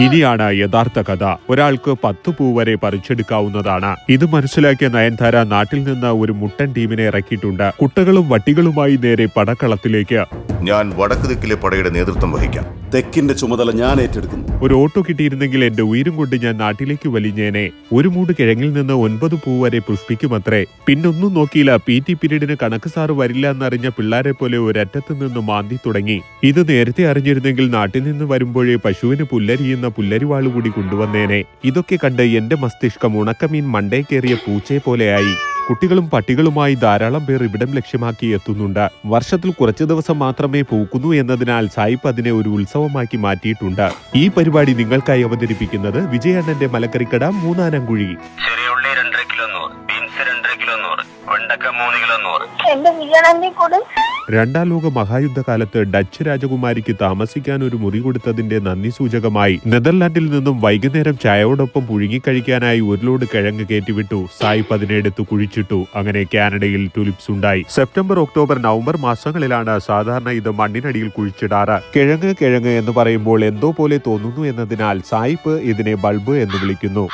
ഇനിയാണ് യഥാർത്ഥ കഥ. ഒരാൾക്ക് 10 പൂ വരെ പറിച്ചെടുക്കാവുന്നതാണ്. ഇത് മനസ്സിലാക്കിയ നയൻതാര നാട്ടിൽ നിന്ന് ഒരു മുട്ടൻ ടീമിനെ ഇറക്കിയിട്ടുണ്ട്. കുട്ടകളും വട്ടികളുമായി നേരെ പടക്കളത്തിലേക്ക്. ഞാൻ വടക്ക് ദിക്കിലെ പടയുടെ നേതൃത്വം വഹിക്കാം. തെക്കിന്റെ ചുമതല ഞാൻ ഏറ്റെടുക്കുന്നു. ഒരു ഓട്ടോ കിട്ടിയിരുന്നെങ്കിൽ എന്റെ ഉയരും കൊണ്ട് ഞാൻ നാട്ടിലേക്ക് വലിഞ്ഞേനെ. ഒരു മൂട് കിഴങ്ങിൽ നിന്ന് 9 പൂ വരെ പുഷ്പിക്കുമത്രേ. പിന്നൊന്നും നോക്കിയില്ല. PT പീരീഡിന് കണക്ക് സാറ് വരില്ല എന്നറിഞ്ഞ പിള്ളേരെ പോലെ ഒരറ്റത്ത് നിന്ന് മാന്തി തുടങ്ങി. ഇത് നേരത്തെ അറിഞ്ഞിരുന്നെങ്കിൽ നാട്ടിൽ നിന്ന് വരുമ്പോഴേ പശുവിന് പുല്ലരിയുന്ന പുല്ലരിവാള് കൂടി കൊണ്ടുവന്നേനെ. ഇതൊക്കെ കണ്ട് എന്റെ മസ്തിഷ്കം ഉണക്കമീൻ മണ്ടേ കയറിയ പൂച്ചയെ പോലെയായി. കുട്ടികളും പട്ടികളുമായി ധാരാളം പേർ ഇവിടം ലക്ഷ്യമാക്കി എത്തുന്നുണ്ട്. വർഷത്തിൽ കുറച്ചു ദിവസം മാത്രമേ പൂക്കുന്നു എന്നതിനാൽ സായിപ്പ് അതിനെ ഒരു ഉത്സവമാക്കി മാറ്റിയിട്ടുണ്ട്. ഈ പരിപാടി നിങ്ങൾക്കായി അവതരിപ്പിക്കുന്നത് വിജയണ്ണന്റെ മലക്കറിക്കട മൂന്നാനംകുഴി. ചെറിയുള്ളി 2 കിലോ 100, ബീൻസ് 2 കിലോ 100, വെണ്ടക്ക 3 കിലോ 100. രണ്ടാം ലോക മഹായുദ്ധകാലത്ത് ഡച്ച് രാജകുമാരിക്ക് താമസിക്കാൻ ഒരു മുറി കൊടുത്തതിന്റെ നന്ദി സൂചകമായി നെതർലാൻഡിൽ നിന്നും വൈകുന്നേരം ചായയോടൊപ്പം പുഴുങ്ങിക്കഴിക്കാനായി ഒരു ലോഡ് കിഴങ്ങ് കയറ്റിവിട്ടു. സായിപ്പ് അതിനെടുത്ത് കുഴിച്ചിട്ടു. അങ്ങനെ കാനഡയിൽ ടുലിപ്സ് ഉണ്ടായി. സെപ്റ്റംബർ, ഒക്ടോബർ, നവംബർ മാസങ്ങളിലാണ് സാധാരണ ഇത് മണ്ണിനടിയിൽ കുഴിച്ചിടാറ്. കിഴങ്ങ് എന്ന് പറയുമ്പോൾ എന്തോ പോലെ തോന്നുന്നു എന്നതിനാൽ സായിപ്പ് ഇതിനെ ബൾബ് എന്ന് വിളിക്കുന്നു.